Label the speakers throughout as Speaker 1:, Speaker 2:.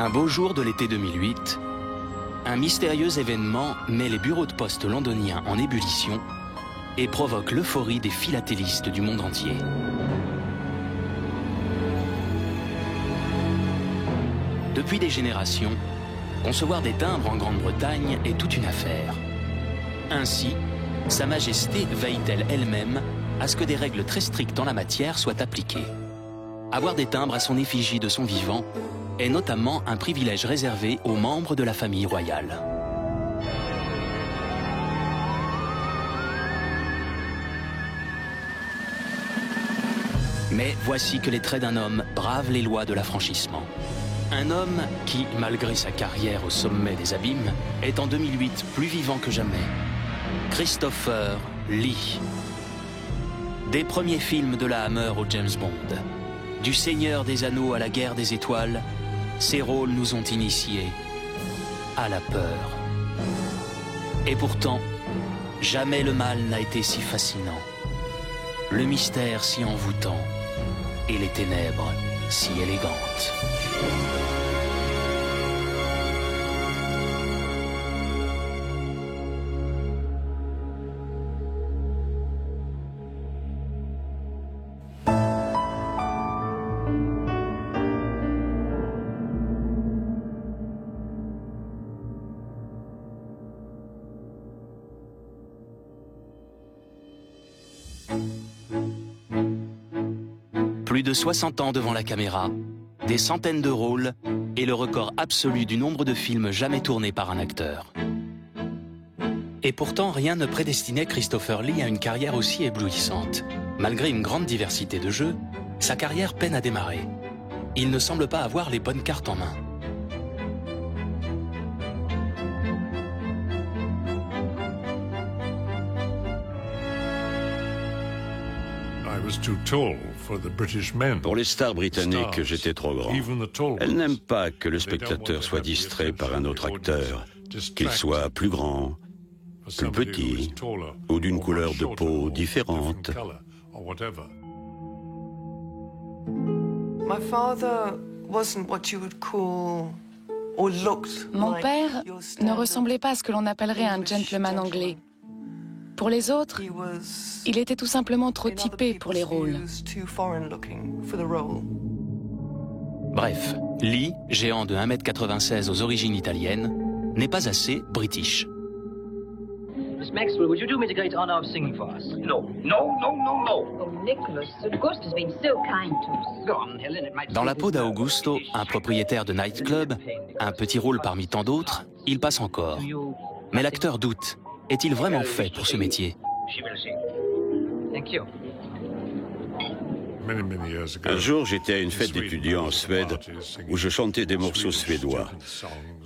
Speaker 1: Un beau jour de l'été 2008, un mystérieux événement met les bureaux de poste londoniens en ébullition et provoque l'euphorie des philatélistes du monde entier. Depuis des générations, concevoir des timbres en Grande-Bretagne est toute une affaire. Ainsi, Sa Majesté veille-t-elle elle-même à ce que des règles très strictes en la matière soient appliquées. Avoir des timbres à son effigie de son vivant est notamment un privilège réservé aux membres de la famille royale. Mais voici que les traits d'un homme bravent les lois de l'affranchissement. Un homme qui, malgré sa carrière au sommet des abîmes, est en 2008 plus vivant que jamais. Christopher Lee. Des premiers films de la Hammer au James Bond, du Seigneur des Anneaux à la Guerre des Étoiles, ces rôles nous ont initiés à la peur. Et pourtant, jamais le mal n'a été si fascinant, le mystère si envoûtant et les ténèbres si élégantes. Plus de 60 ans devant la caméra, des centaines de rôles et le record absolu du nombre de films jamais tournés par un acteur. Et pourtant, rien ne prédestinait Christopher Lee à une carrière aussi éblouissante. Malgré une grande diversité de jeux, sa carrière peine à démarrer. Il ne semble pas avoir les bonnes cartes en main.
Speaker 2: Pour les stars britanniques, j'étais trop grand. Elles n'aiment pas que le spectateur soit distrait par un autre acteur, qu'il soit plus grand, plus petit, ou d'une couleur de peau différente.
Speaker 3: Mon père ne ressemblait pas à ce que l'on appellerait un gentleman anglais. Pour les autres, il était tout simplement trop typé pour les rôles.
Speaker 1: Bref, Lee, géant de 1,96 m aux origines italiennes, n'est pas assez british.
Speaker 4: Miss Maxwell, would you do me the great honor of singing for us? No.
Speaker 5: Oh, Nicholas, Augusta's been so kind to us.
Speaker 4: Go on, Helen, it might...
Speaker 1: Dans la peau d'Augusto, un propriétaire de nightclub, un petit rôle parmi tant d'autres, il passe encore. Mais l'acteur doute. Est-il vraiment fait pour ce métier?
Speaker 4: Thank you.
Speaker 2: Un jour, j'étais à une fête d'étudiants en Suède où je chantais des morceaux suédois.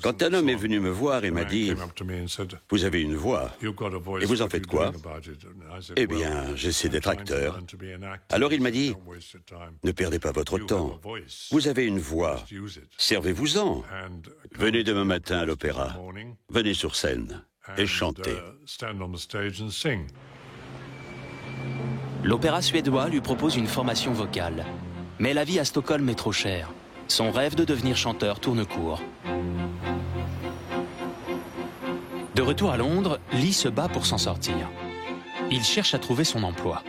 Speaker 2: Quand un homme est venu me voir et m'a dit « Vous avez une voix, et vous en faites quoi ?» Eh bien, j'essaie d'être acteur. Alors il m'a dit « Ne perdez pas votre temps. Vous avez une voix. Servez-vous-en. Venez demain matin à l'opéra. Venez sur scène et chantez. »
Speaker 1: L'opéra suédois lui propose une formation vocale. Mais la vie à Stockholm est trop chère. Son rêve de devenir chanteur tourne court. De retour à Londres, Lee se bat pour s'en sortir. Il cherche à trouver son emploi.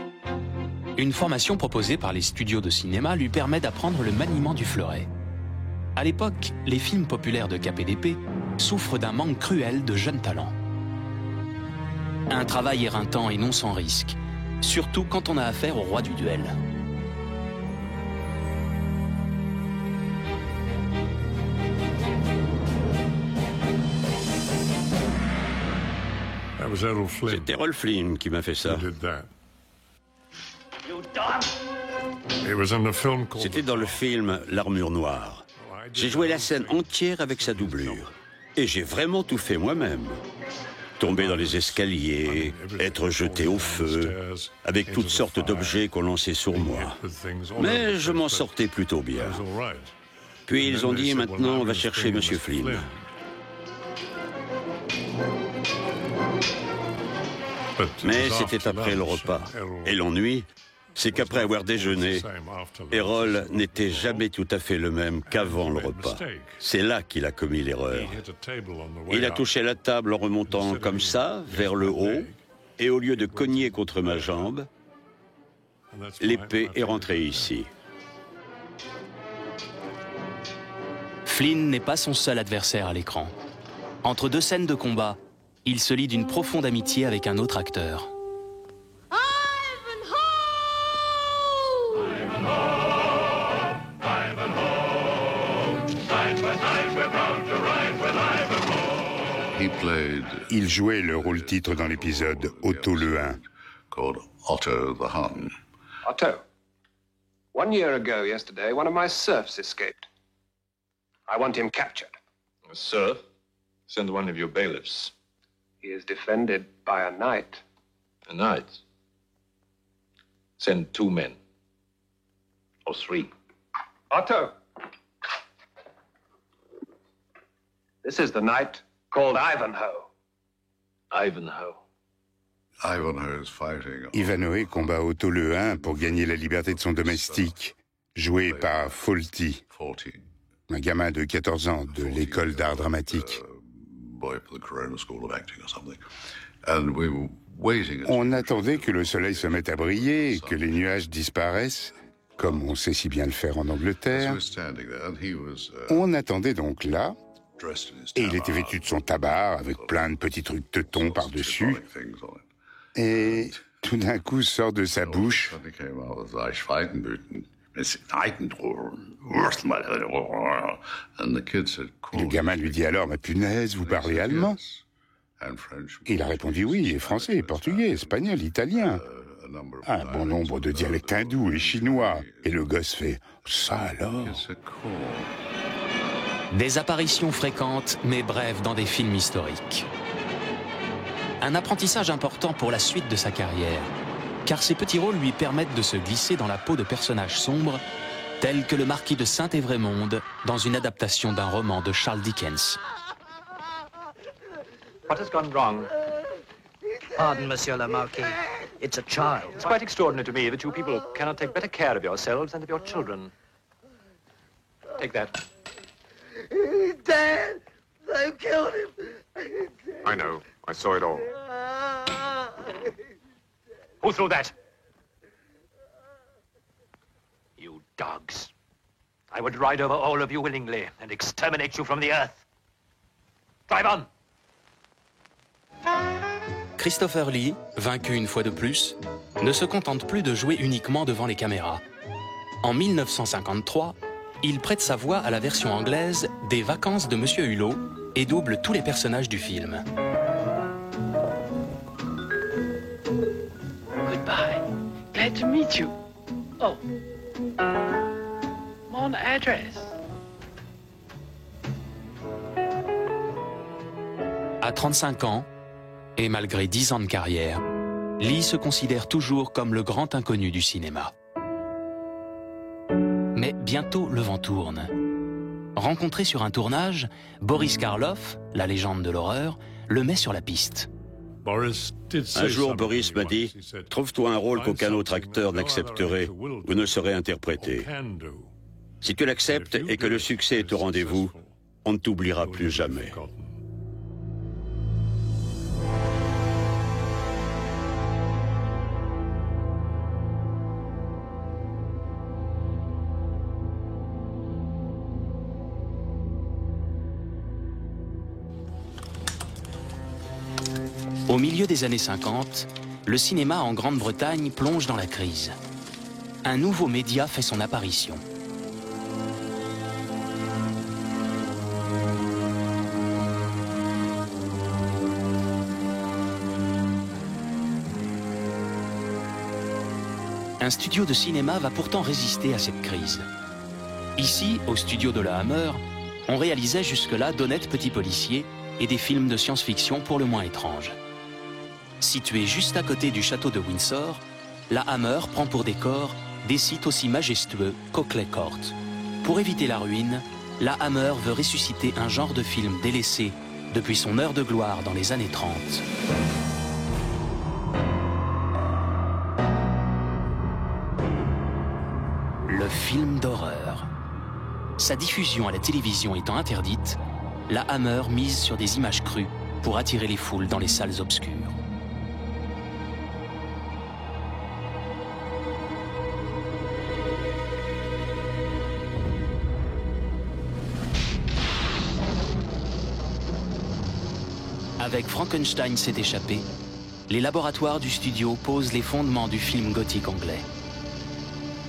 Speaker 1: Une formation proposée par les studios de cinéma lui permet d'apprendre le maniement du fleuret. À l'époque, les films populaires de KPDP souffrent d'un manque cruel de jeunes talents. Un travail éreintant et non sans risque. Surtout quand on a affaire au roi du duel.
Speaker 2: C'était Rolf Flynn qui m'a fait ça. C'était dans le film L'Armure Noire. J'ai joué la scène entière avec sa doublure. Et j'ai vraiment tout fait moi-même. Tomber dans les escaliers, être jeté au feu, avec toutes sortes d'objets qu'on lançait sur moi. Mais je m'en sortais plutôt bien. Puis ils ont dit, maintenant on va chercher Monsieur Flynn. Mais c'était après le repas. Et l'ennui, c'est qu'après avoir déjeuné, Errol n'était jamais tout à fait le même qu'avant le repas. C'est là qu'il a commis l'erreur. Il a touché la table en remontant comme ça, vers le haut, et au lieu de cogner contre ma jambe, l'épée est rentrée ici.
Speaker 1: Flynn n'est pas son seul adversaire à l'écran. Entre deux scènes de combat, il se lie d'une profonde amitié avec un autre acteur.
Speaker 6: Il jouait le rôle titre dans l'épisode Otto le Hun.
Speaker 7: Otto the Hun. Otto. 1 year ago yesterday, one of my serfs escaped. I want him captured.
Speaker 8: A serf? Send one of your bailiffs.
Speaker 7: He is defended by a knight.
Speaker 8: A knight? Send 2 men. Or 3.
Speaker 7: Otto! This is the knight called Ivanhoe.
Speaker 8: Ivanhoe.
Speaker 6: Ivanhoe combat Otto le Hun pour gagner la liberté de son domestique, joué par Fawlty, un gamin de 14 ans de l'école d'art dramatique. On attendait que le soleil se mette à briller et que les nuages disparaissent, comme on sait si bien le faire en Angleterre. On attendait donc là, et il était vêtu de son tabac, avec plein de petits trucs teutons par-dessus. Et tout d'un coup sort de sa bouche... Le gamin lui dit alors, ma punaise, vous parlez allemand? Et il a répondu oui, et français, portugais, espagnol, italien. Un bon nombre de dialectes hindous et chinois. Et le gosse fait, ça alors?
Speaker 1: Des apparitions fréquentes, mais brèves dans des films historiques. Un apprentissage important pour la suite de sa carrière, car ces petits rôles lui permettent de se glisser dans la peau de personnages sombres, tels que le marquis de Saint-Évrémonde, dans une adaptation d'un roman de Charles Dickens.
Speaker 4: What has gone wrong?
Speaker 9: Pardon, Monsieur le Marquis. It's a child.
Speaker 4: It's quite extraordinary to me that you people cannot take better care of yourselves and of your children. Take that.
Speaker 9: Dad, they killed him.
Speaker 8: I know. I saw it all.
Speaker 4: Who threw that? You dogs. I would ride over all of you willingly and exterminate you from the earth. Drive on!
Speaker 1: Christopher Lee, vaincu une fois de plus, ne se contente plus de jouer uniquement devant les caméras. En 1953, il prête sa voix à la version anglaise des Vacances de Monsieur Hulot et double tous les personnages du film.
Speaker 10: Goodbye. Glad to meet you. Oh. Mon address.
Speaker 1: À 35 ans, et malgré 10 ans de carrière, Lee se considère toujours comme le grand inconnu du cinéma. Mais bientôt le vent tourne. Rencontré sur un tournage, Boris Karloff, la légende de l'horreur, le met sur la piste.
Speaker 2: Un jour, Boris m'a dit « Trouve-toi un rôle qu'aucun autre acteur n'accepterait ou ne saurait interpréter. Si tu l'acceptes et que le succès est au rendez-vous, on ne t'oubliera plus jamais. »
Speaker 1: Au milieu des années 50, le cinéma en Grande-Bretagne plonge dans la crise. Un nouveau média fait son apparition. Un studio de cinéma va pourtant résister à cette crise. Ici, au studio de la Hammer, on réalisait jusque-là d'honnêtes petits policiers et des films de science-fiction pour le moins étranges. Situé juste à côté du château de Windsor, la Hammer prend pour décor des sites aussi majestueux qu'Oakley Court. Pour éviter la ruine, la Hammer veut ressusciter un genre de film délaissé depuis son heure de gloire dans les années 30. le film d'horreur. Sa diffusion à la télévision étant interdite, la Hammer mise sur des images crues pour attirer les foules dans les salles obscures. Avec Frankenstein s'est échappé, les laboratoires du studio posent les fondements du film gothique anglais.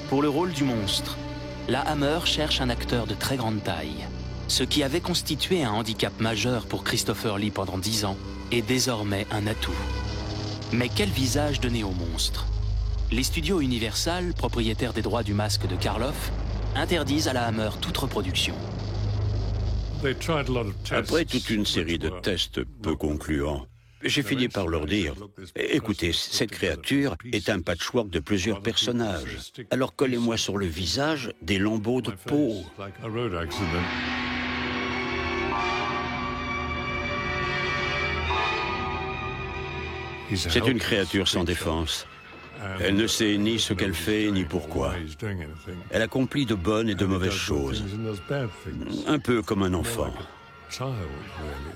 Speaker 1: Pour le rôle du monstre, la Hammer cherche un acteur de très grande taille. Ce qui avait constitué un handicap majeur pour Christopher Lee pendant 10 ans est désormais un atout. Mais quel visage donner au monstre? Les studios Universal, propriétaires des droits du masque de Karloff, interdisent à la Hammer toute reproduction.
Speaker 2: Après toute une série de tests peu concluants, j'ai fini par leur dire « Écoutez, cette créature est un patchwork de plusieurs personnages. Alors collez-moi sur le visage des lambeaux de peau. » C'est une créature sans défense. Elle ne sait ni ce qu'elle fait, ni pourquoi. Elle accomplit de bonnes et de mauvaises choses. Un peu comme un enfant.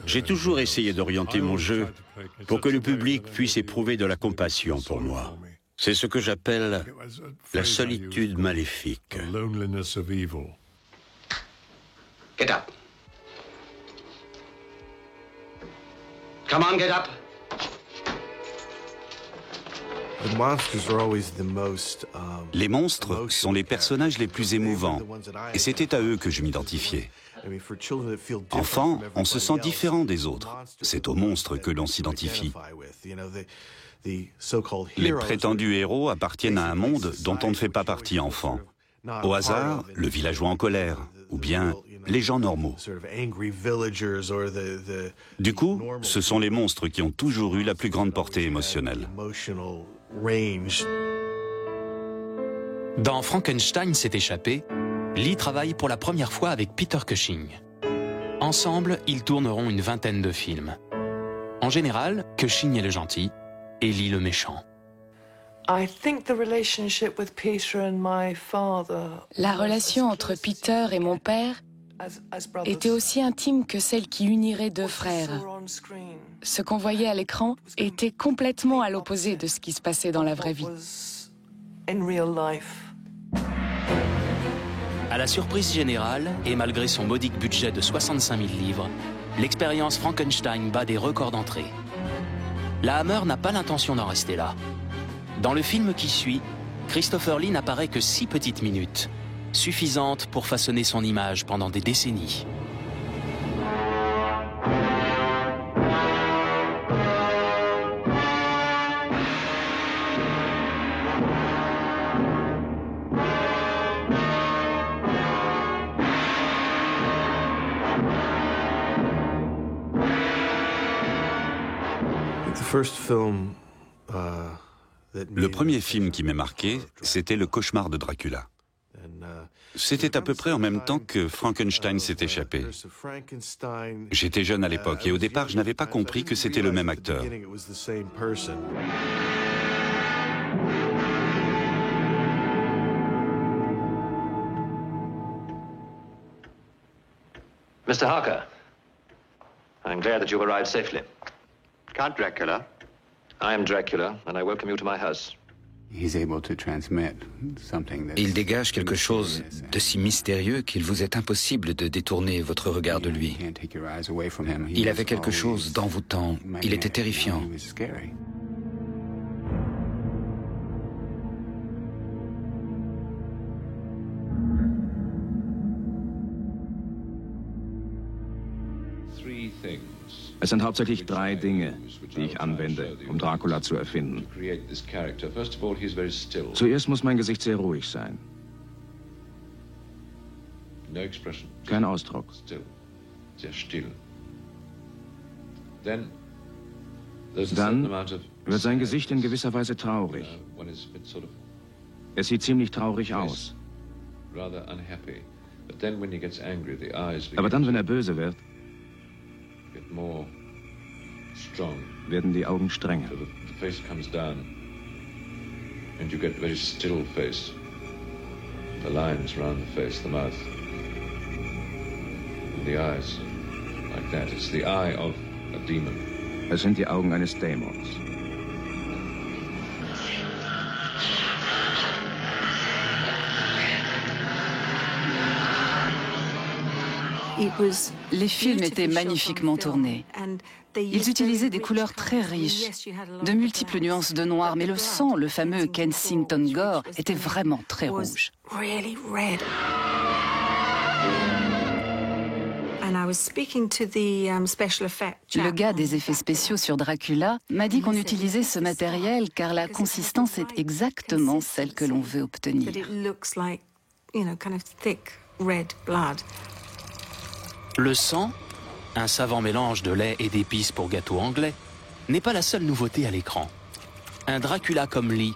Speaker 2: J'ai toujours essayé d'orienter mon jeu pour que le public puisse éprouver de la compassion pour moi. C'est ce que j'appelle la solitude maléfique.
Speaker 11: Get up. Come on, get up.
Speaker 12: Les monstres sont les personnages les plus émouvants, et c'était à eux que je m'identifiais. Enfant, on se sent différent des autres. C'est aux monstres que l'on s'identifie. Les prétendus héros appartiennent à un monde dont on ne fait pas partie enfant. Au hasard, le villageois en colère, ou bien les gens normaux. Du coup, ce sont les monstres qui ont toujours eu la plus grande portée émotionnelle.
Speaker 1: Dans Frankenstein s'est échappé, Lee travaille pour la première fois avec Peter Cushing. Ensemble, ils tourneront une vingtaine de films. En général, Cushing est le gentil et Lee le méchant.
Speaker 3: La relation entre Peter et mon père était aussi intime que celle qui unirait deux frères. Ce qu'on voyait à l'écran était complètement à l'opposé de ce qui se passait dans la vraie vie.
Speaker 1: À la surprise générale, et malgré son modique budget de 65 000 livres, l'expérience Frankenstein bat des records d'entrée. La Hammer n'a pas l'intention d'en rester là. Dans le film qui suit, Christopher Lee n'apparaît que 6 petites minutes, suffisantes pour façonner son image pendant des décennies.
Speaker 12: Le premier film qui m'a marqué, c'était Le Cauchemar de Dracula. C'était à peu près en même temps que Frankenstein s'est échappé. J'étais jeune à l'époque et au départ, je n'avais pas compris que c'était le même acteur.
Speaker 4: Mr. Harker, I'm glad that you've arrived safely.
Speaker 6: Count Dracula.
Speaker 4: I am Dracula, and I welcome you to my house.
Speaker 13: Il dégage quelque chose de si mystérieux qu'il vous est impossible de détourner votre regard de lui. Il avait quelque chose d'envoûtant. Il était terrifiant.
Speaker 14: Es sind hauptsächlich 3 Dinge, die ich anwende, um Dracula zu erfinden. Zuerst muss mein Gesicht sehr ruhig sein. Kein Ausdruck. Dann wird sein Gesicht in gewisser Weise traurig. Es sieht ziemlich traurig aus. Aber dann, wenn er böse wird, werden die Augen strenger.
Speaker 8: The lines around the face, the mouth, and the eyes, like that. It's the eye of a demon.
Speaker 14: Es sind die Augen eines Dämons.
Speaker 15: Les films étaient magnifiquement tournés. Ils utilisaient des couleurs très riches, de multiples nuances de noir, mais le sang, le fameux Kensington Gore, était vraiment très rouge. Le gars des effets spéciaux sur Dracula m'a dit qu'on utilisait ce matériel car la consistance est exactement celle que l'on veut obtenir.
Speaker 1: Le sang, un savant mélange de lait et d'épices pour gâteau anglais, n'est pas la seule nouveauté à l'écran. Un Dracula comme Lee,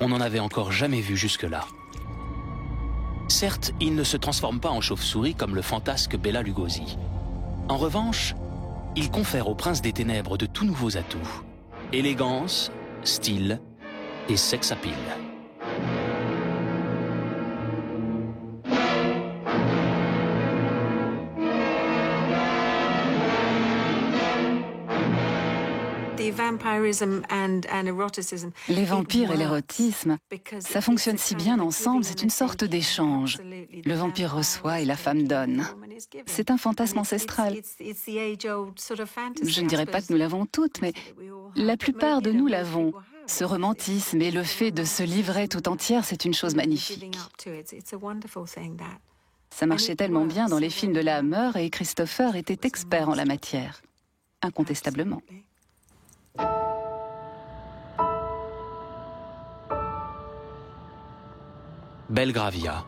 Speaker 1: on n'en avait encore jamais vu jusque-là. Certes, il ne se transforme pas en chauve-souris comme le fantasque Bela Lugosi. En revanche, il confère au prince des ténèbres de tout nouveaux atouts. Élégance, style et sex appeal.
Speaker 15: Les vampires et l'érotisme, ça fonctionne si bien ensemble, c'est une sorte d'échange. Le vampire reçoit et la femme donne. C'est un fantasme ancestral. Je ne dirais pas que nous l'avons toutes, mais la plupart de nous l'avons. Ce romantisme et le fait de se livrer tout entière, c'est une chose magnifique. Ça marchait tellement bien dans les films de la Hammer et Christopher était expert en la matière. Incontestablement.
Speaker 1: Belgravia.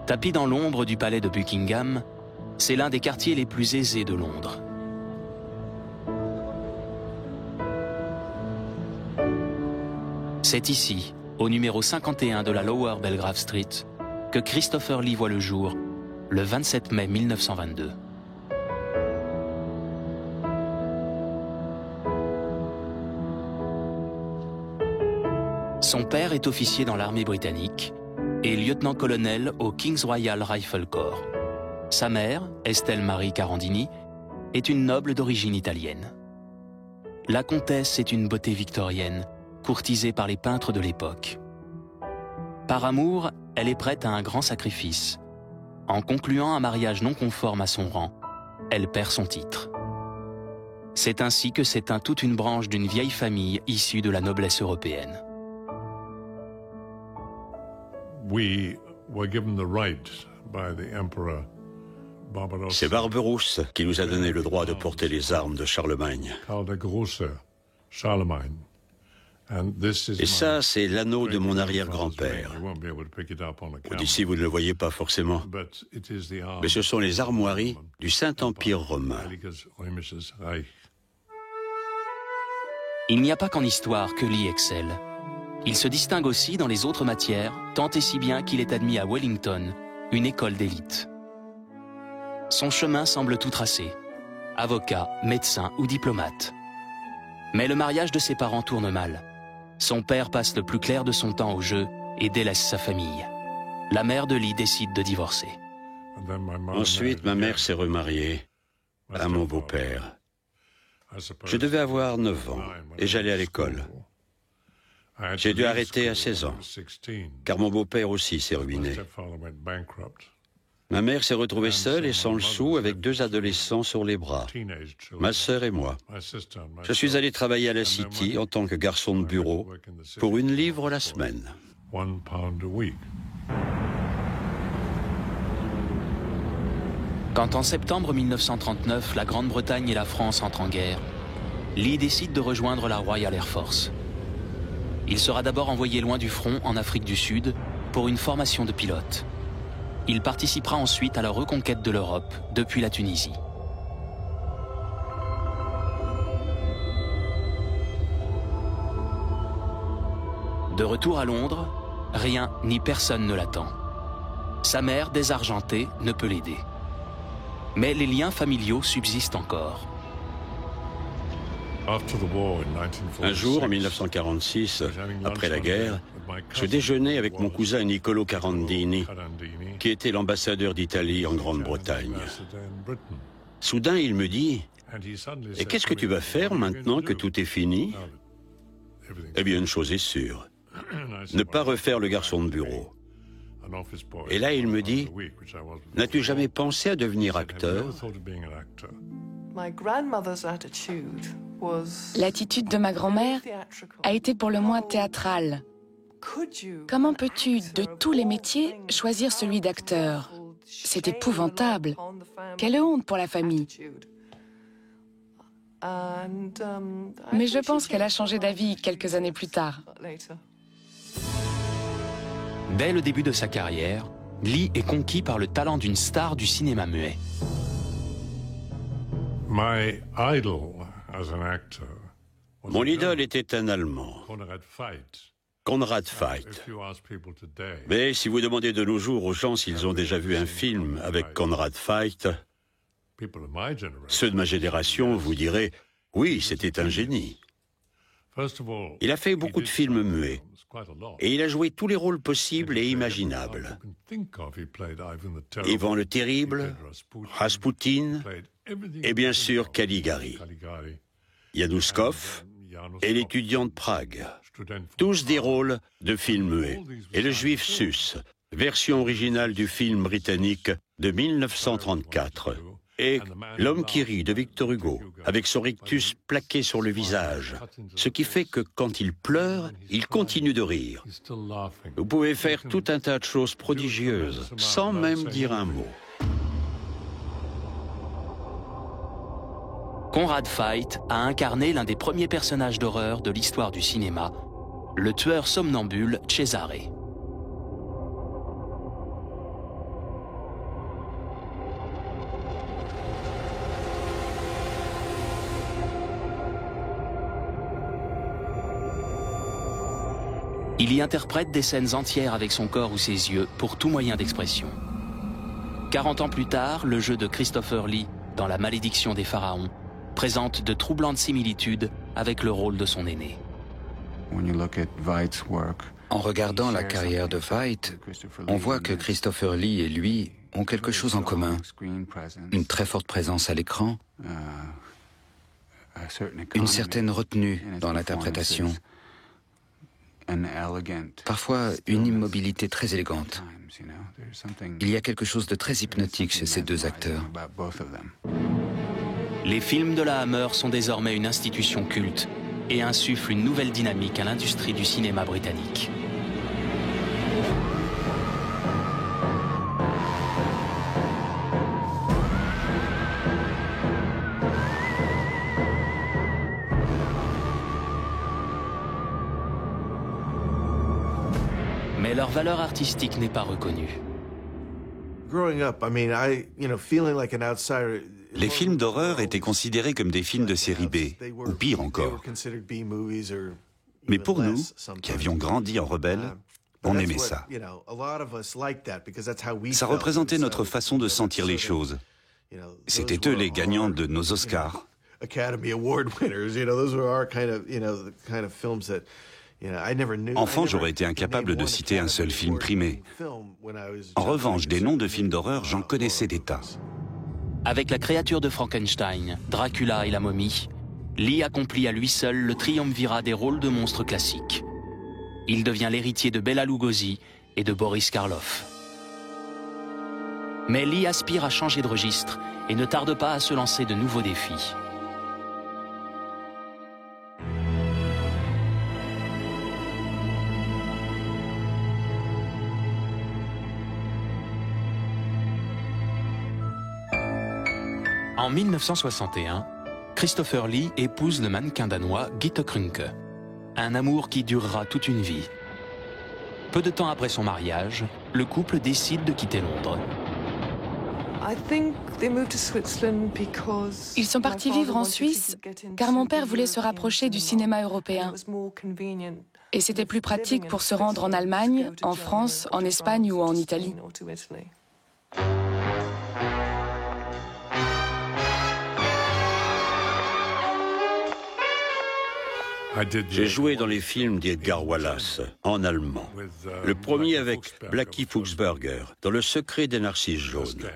Speaker 1: Tapi dans l'ombre du palais de Buckingham, c'est l'un des quartiers les plus aisés de Londres. C'est ici, au numéro 51 de la Lower Belgrave Street, que Christopher Lee voit le jour, le 27 mai 1922. Son père est officier dans l'armée britannique et lieutenant-colonel au King's Royal Rifle Corps. Sa mère, Estelle Marie Carandini, est une noble d'origine italienne. La comtesse est une beauté victorienne, courtisée par les peintres de l'époque. Par amour, elle est prête à un grand sacrifice. En concluant un mariage non conforme à son rang, elle perd son titre. C'est ainsi que s'éteint toute une branche d'une vieille famille issue de la noblesse européenne.
Speaker 2: C'est Barberousse qui nous a donné le droit de porter les armes de Charlemagne. Et ça, c'est l'anneau de mon arrière-grand-père. D'ici, vous ne le voyez pas forcément. Mais ce sont les armoiries du Saint-Empire romain.
Speaker 1: Il n'y a pas qu'en histoire que Lee excelle. Il se distingue aussi dans les autres matières, tant et si bien qu'il est admis à Wellington, une école d'élite. Son chemin semble tout tracé. Avocat, médecin ou diplomate. Mais le mariage de ses parents tourne mal. Son père passe le plus clair de son temps au jeu et délaisse sa famille. La mère de Lee décide de divorcer.
Speaker 2: Ensuite, ma mère s'est remariée à mon beau-père. Je devais avoir 9 ans et j'allais à l'école. J'ai dû arrêter à 16 ans, car mon beau-père aussi s'est ruiné. Ma mère s'est retrouvée seule et sans le sou avec 2 adolescents sur les bras, ma sœur et moi. Je suis allé travailler à la City en tant que garçon de bureau pour 1 livre la semaine.
Speaker 1: Quand en septembre 1939, la Grande-Bretagne et la France entrent en guerre, Lee décide de rejoindre la Royal Air Force. Il sera d'abord envoyé loin du front, en Afrique du Sud, pour une formation de pilote. Il participera ensuite à la reconquête de l'Europe depuis la Tunisie. De retour à Londres, rien ni personne ne l'attend. Sa mère, désargentée, ne peut l'aider. Mais les liens familiaux subsistent encore.
Speaker 2: Un jour, en 1946, après la guerre, je déjeunais avec mon cousin Niccolo Carandini, qui était l'ambassadeur d'Italie en Grande-Bretagne. Soudain, il me dit « Et qu'est-ce que tu vas faire maintenant que tout est fini ?» Eh bien, une chose est sûre, ne pas refaire le garçon de bureau. Et là, il me dit « N'as-tu jamais pensé à devenir acteur ?»
Speaker 3: L'attitude de ma grand-mère a été pour le moins théâtrale. Comment peux-tu, de tous les métiers, choisir celui d'acteur? C'est épouvantable. Quelle honte pour la famille. Mais je pense qu'elle a changé d'avis quelques années plus tard.
Speaker 1: Dès le début de sa carrière, Lee est conquis par le talent d'une star du cinéma muet.
Speaker 2: Mon idole était un Allemand, Conrad Veidt. Mais si vous demandez de nos jours aux gens s'ils ont déjà vu un film avec Conrad Veidt, ceux de ma génération vous diraient « Oui, c'était un génie ». Il a fait beaucoup de films muets, et il a joué tous les rôles possibles et imaginables. Ivan le Terrible, Rasputin, et bien sûr Caligari, Yanouskov et l'étudiant de Prague. Tous des rôles de films muets. Et le Juif Sus, version originale du film britannique de 1934. Et L'homme qui rit de Victor Hugo, avec son rictus plaqué sur le visage, ce qui fait que quand il pleure, il continue de rire. Vous pouvez faire tout un tas de choses prodigieuses, sans même dire un mot.
Speaker 1: Conrad Veidt a incarné l'un des premiers personnages d'horreur de l'histoire du cinéma, le tueur somnambule Cesare. Il y interprète des scènes entières avec son corps ou ses yeux pour tout moyen d'expression. 40 ans plus tard, le jeu de Christopher Lee dans La malédiction des pharaons présente de troublantes similitudes avec le rôle de son aîné.
Speaker 13: En regardant la carrière de Veidt, on voit que Christopher Lee et lui ont quelque chose en commun. Une très forte présence à l'écran, une certaine retenue dans l'interprétation, parfois une immobilité très élégante. Il y a quelque chose de très hypnotique chez ces deux acteurs.
Speaker 1: Les films de la Hammer sont désormais une institution culte et insufflent une nouvelle dynamique à l'industrie du cinéma britannique. Mais leur valeur artistique n'est pas reconnue.
Speaker 12: Les films d'horreur étaient considérés comme des films de série B, ou pire encore. Mais pour nous, qui avions grandi en rebelles, on aimait ça. Ça représentait notre façon de sentir les choses. C'était eux les gagnants de nos Oscars. Enfant, j'aurais été incapable de citer un seul film primé. En revanche, des noms de films d'horreur, j'en connaissais des tas.
Speaker 1: Avec La créature de Frankenstein, Dracula et La momie, Lee accomplit à lui seul le triumvirat des rôles de monstres classiques. Il devient l'héritier de Bela Lugosi et de Boris Karloff. Mais Lee aspire à changer de registre et ne tarde pas à se lancer de nouveaux défis. En 1961, Christopher Lee épouse le mannequin danois Gitte Krunke. Un amour qui durera toute une vie. Peu de temps après son mariage, le couple décide de quitter Londres.
Speaker 3: Ils sont partis vivre en Suisse car mon père voulait se rapprocher du cinéma européen. Et c'était plus pratique pour se rendre en Allemagne, en France, en Espagne ou en Italie.
Speaker 2: J'ai joué dans les films d'Edgar Wallace, en allemand. Le premier avec Blackie Fuchsberger, dans Le secret des narcisses jaunes.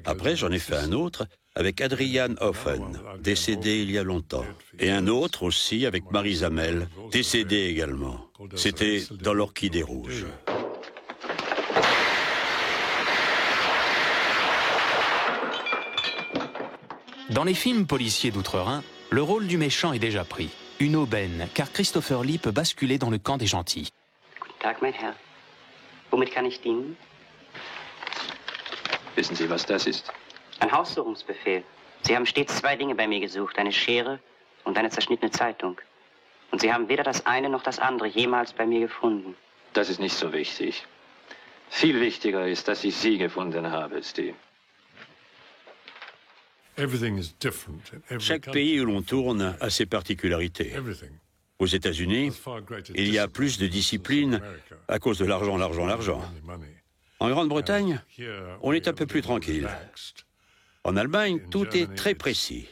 Speaker 2: Après, j'en ai fait un autre avec Adrian Hoffen, décédé il y a longtemps. Et un autre aussi avec Marie Zamel, décédée également. C'était dans L'Orchidée rouge.
Speaker 1: Dans les films policiers d'outre-Rhin, le rôle du méchant est déjà pris. Une aubaine, car Christopher Lee peut basculer dans le camp des gentils.
Speaker 16: Guten Tag, mein Herr. Womit kann ich dienen?
Speaker 4: Wissen Sie, was das ist?
Speaker 16: Ein Haussuchungsbefehl. Sie haben stets zwei Dinge bei mir gesucht, eine Schere und eine zerschnittene Zeitung. Und Sie haben weder das eine noch das andere jemals bei mir gefunden.
Speaker 4: Das ist nicht so wichtig. Viel wichtiger ist, dass ich Sie gefunden habe, Steve.
Speaker 2: Chaque pays où l'on tourne a ses particularités. Aux États-Unis, il y a plus de discipline à cause de l'argent, l'argent, l'argent. En Grande-Bretagne, on est un peu plus tranquille. En Allemagne, tout est très précis.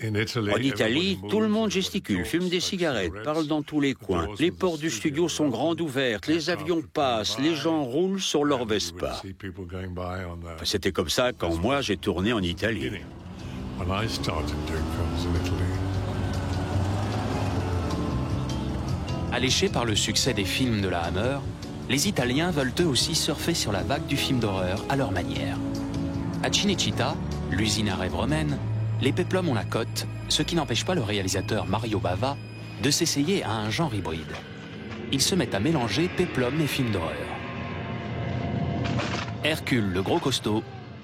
Speaker 2: En Italie, tout le monde gesticule, fume des cigarettes, parle dans tous les coins. Les portes du studio sont grandes ouvertes, les avions passent, les gens roulent sur leur Vespa. C'était comme ça quand moi j'ai tourné en Italie.
Speaker 1: Alléchés par le succès des films de la Hammer, les Italiens veulent eux aussi surfer sur la vague du film d'horreur à leur manière. À Cinecittà, l'usine à rêves romaine, les péplums ont la cote, ce qui n'empêche pas le réalisateur Mario Bava de s'essayer à un genre hybride. Il se met à mélanger péplum et films d'horreur. Hercule, le gros costaud,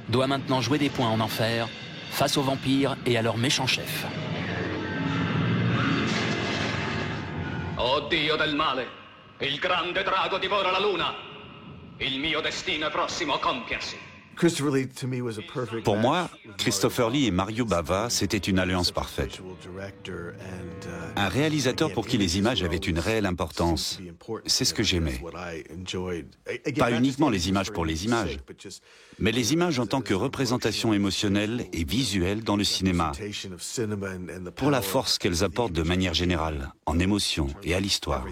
Speaker 1: doit maintenant jouer des points en enfer face aux vampires et à leur méchant chef.
Speaker 11: Oh Dio del male, il grande drago divora la luna. Il mio destino è prossimo a compiersi.
Speaker 12: Pour moi, Christopher Lee et Mario Bava, c'était une alliance parfaite. Un réalisateur pour qui les images avaient une réelle importance. C'est ce que j'aimais. Pas uniquement les images pour les images, mais les images en tant que représentation émotionnelle et visuelle dans le cinéma, pour la force qu'elles apportent de manière générale, en émotion et à l'histoire.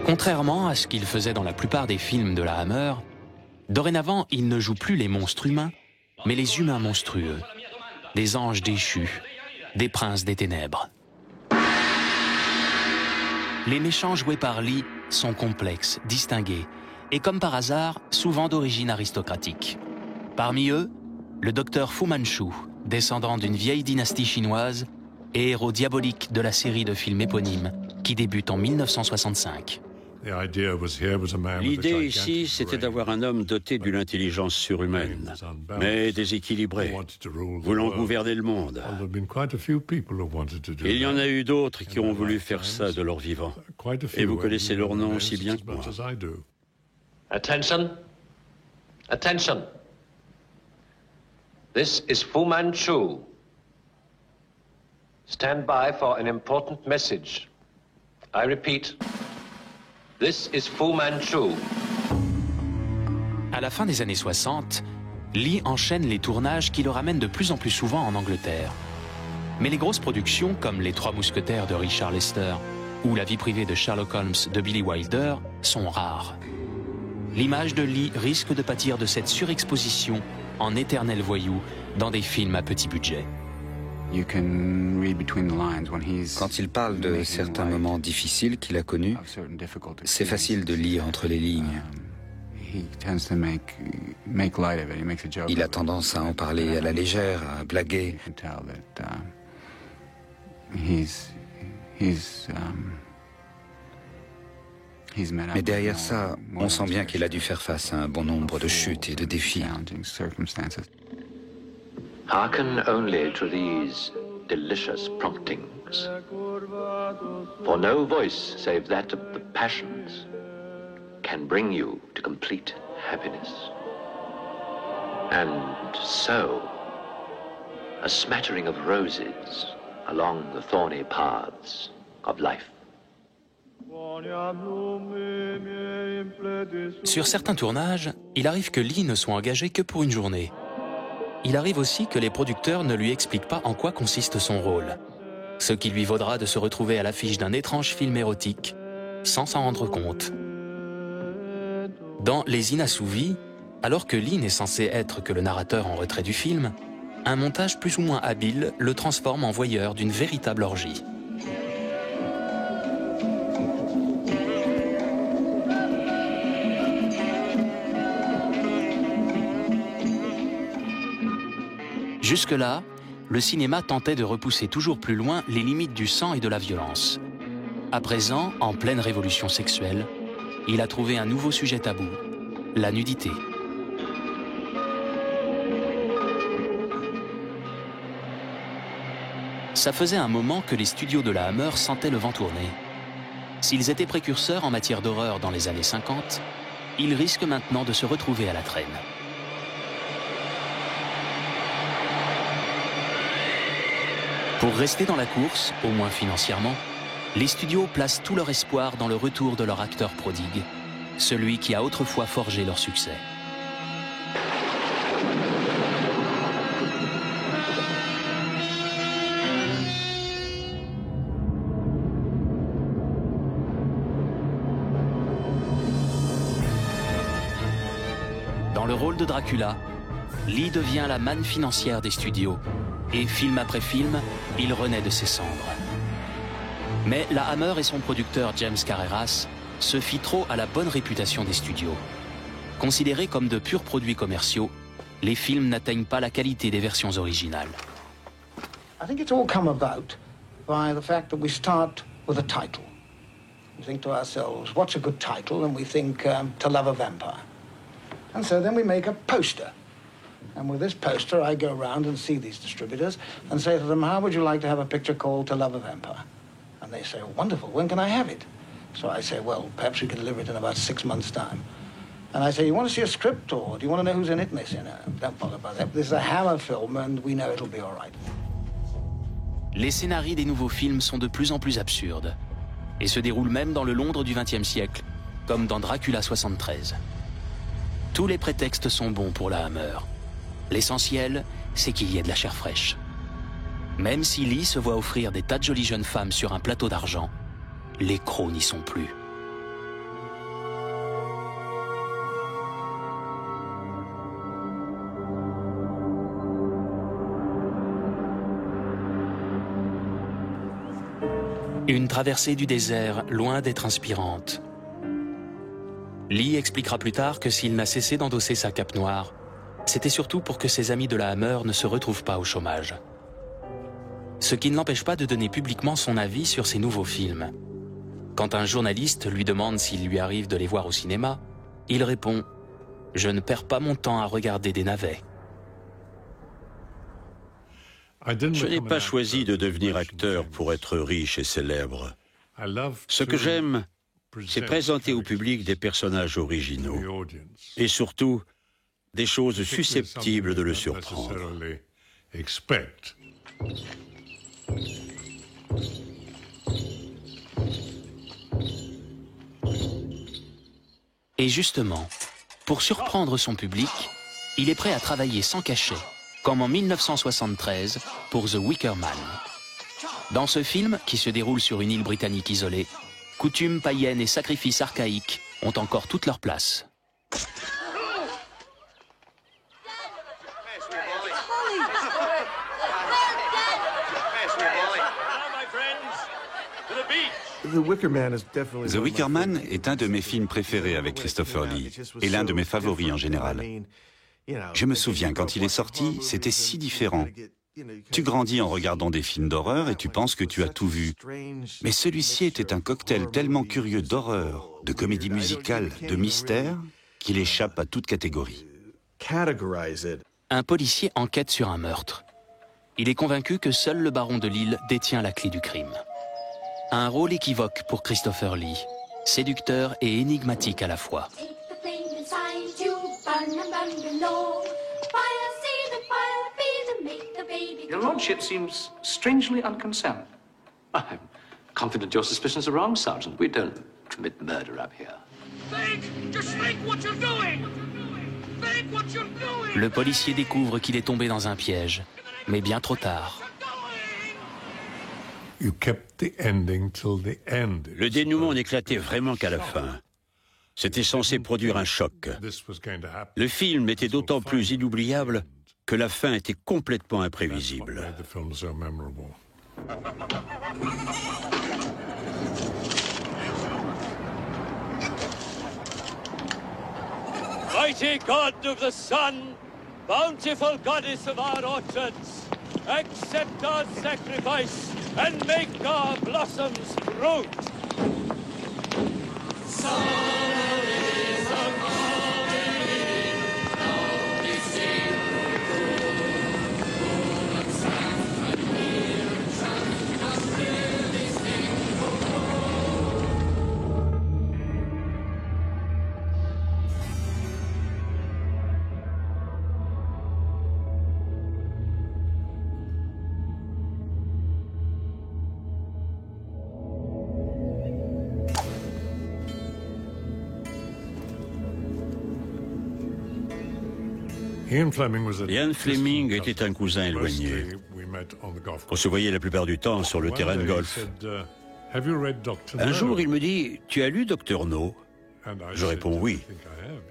Speaker 1: Contrairement à ce qu'il faisait dans la plupart des films de la Hammer, dorénavant, il ne joue plus les monstres humains, mais les humains monstrueux, des anges déchus, des princes des ténèbres. Les méchants joués par Lee sont complexes, distingués, et comme par hasard, souvent d'origine aristocratique. Parmi eux, le docteur Fu Manchu, descendant d'une vieille dynastie chinoise, et héros diabolique de la série de films éponyme, qui débute en 1965.
Speaker 2: L'idée ici, c'était d'avoir un homme doté d'une intelligence surhumaine, mais déséquilibré, voulant gouverner le monde. Il y en a eu d'autres qui ont voulu faire ça de leur vivant. Et vous connaissez leur nom aussi bien que moi.
Speaker 7: Attention. Attention. This is Fu Manchu. Stand by for an important message. I repeat. This is Fu Manchu.
Speaker 1: À la fin des années 60, Lee enchaîne les tournages qui le ramènent de plus en plus souvent en Angleterre. Mais les grosses productions, comme Les Trois Mousquetaires de Richard Lester ou La vie privée de Sherlock Holmes de Billy Wilder, sont rares. L'image de Lee risque de pâtir de cette surexposition en éternel voyou dans des films à petit budget.
Speaker 13: Quand il parle de certains moments difficiles qu'il a connus, c'est facile de lire entre les lignes. Il a tendance à en parler à la légère, à blaguer. Mais derrière ça, on sent bien qu'il a dû faire face à un bon nombre de chutes et de défis.
Speaker 4: Hearken only to these delicious promptings. For no voice save that of the passions can bring you to complete happiness. And so, a smattering of roses along the thorny paths of life.
Speaker 1: Sur certains tournages, il arrive que Lee ne soit engagé que pour une journée. Il arrive aussi que les producteurs ne lui expliquent pas en quoi consiste son rôle, ce qui lui vaudra de se retrouver à l'affiche d'un étrange film érotique, sans s'en rendre compte. Dans Les Inassouvis, alors que Lee n'est censé être que le narrateur en retrait du film, un montage plus ou moins habile le transforme en voyeur d'une véritable orgie. Jusque-là, le cinéma tentait de repousser toujours plus loin les limites du sang et de la violence. À présent, en pleine révolution sexuelle, il a trouvé un nouveau sujet tabou, la nudité. Ça faisait un moment que les studios de la Hammer sentaient le vent tourner. S'ils étaient précurseurs en matière d'horreur dans les années 50, ils risquent maintenant de se retrouver à la traîne. Pour rester dans la course, au moins financièrement, les studios placent tout leur espoir dans le retour de leur acteur prodigue, celui qui a autrefois forgé leur succès. Dans le rôle de Dracula, Lee devient la manne financière des studios. Et film après film, il renaît de ses cendres. Mais la Hammer et son producteur James Carreras se fient trop à la bonne réputation des studios. Considérés comme de purs produits commerciaux, les films n'atteignent pas la qualité des versions originales.
Speaker 17: I think it's all come about by the fact that we start with a title. We think to ourselves, what's a good title? And we think, To Love a Vampire. And so then we make a poster. And with this poster, I go around and see these distributors and say to them, how would you like to have a picture called To Love a Vampire? And they say, oh, wonderful, when can I have it? So I say, well, perhaps we can deliver it in about 6 months' time. And I say, you want to see a script or do you want to know who's in it? And they say, no, don't bother about that. This is a Hammer film and we know it'll be all right.
Speaker 1: Les scénarios des nouveaux films sont de plus en plus absurdes et se déroulent même dans le Londres du XXe siècle, comme dans Dracula 73. Tous les prétextes sont bons pour la Hammer. L'essentiel, c'est qu'il y ait de la chair fraîche. Même si Lee se voit offrir des tas de jolies jeunes femmes sur un plateau d'argent, les crocs n'y sont plus. Une traversée du désert, loin d'être inspirante. Lee expliquera plus tard que s'il n'a cessé d'endosser sa cape noire, c'était surtout pour que ses amis de la Hammer ne se retrouvent pas au chômage. Ce qui ne l'empêche pas de donner publiquement son avis sur ses nouveaux films. Quand un journaliste lui demande s'il lui arrive de les voir au cinéma, il répond « Je ne perds pas mon temps à regarder des navets ».
Speaker 2: Je n'ai pas choisi de devenir acteur pour être riche et célèbre. Ce que j'aime, c'est présenter au public des personnages originaux. Et surtout, des choses susceptibles de le surprendre.
Speaker 1: Et justement, pour surprendre son public, il est prêt à travailler sans cachet, comme en 1973 pour The Wicker Man. Dans ce film, qui se déroule sur une île britannique isolée, coutumes païennes et sacrifices archaïques ont encore toute leur place.
Speaker 12: The Wicker Man est un de mes films préférés avec Christopher Lee et l'un de mes favoris en général. Je me souviens, quand il est sorti, c'était si différent. Tu grandis en regardant des films d'horreur et tu penses que tu as tout vu. Mais celui-ci était un cocktail tellement curieux d'horreur, de comédie musicale, de mystère, qu'il échappe à toute catégorie.
Speaker 1: Un policier enquête sur un meurtre. Il est convaincu que seul le baron de Lille détient la clé du crime. Un rôle équivoque pour Christopher Lee. séducteur et énigmatique à la fois.
Speaker 10: Your lordship seems strangely unconcerned.
Speaker 4: I'm confident your suspicions are wrong, Sergeant. We don't commit murder up here.
Speaker 11: Think! Just think what you're doing! Think what you're doing!
Speaker 1: Le policier découvre qu'il est tombé dans un piège, mais bien trop tard.
Speaker 2: Le dénouement n'éclatait vraiment qu'à la fin. C'était censé produire un choc. Le film était d'autant plus inoubliable que la fin était complètement imprévisible.
Speaker 18: Mighty God of the sun, bountiful goddess of our orchards, accept our sacrifice and make our blossoms fruit.
Speaker 2: Ian Fleming était un cousin éloigné. On se voyait la plupart du temps sur le terrain de golf. Un jour, il me dit « Tu as lu Dr. No ?» Je réponds « Oui ».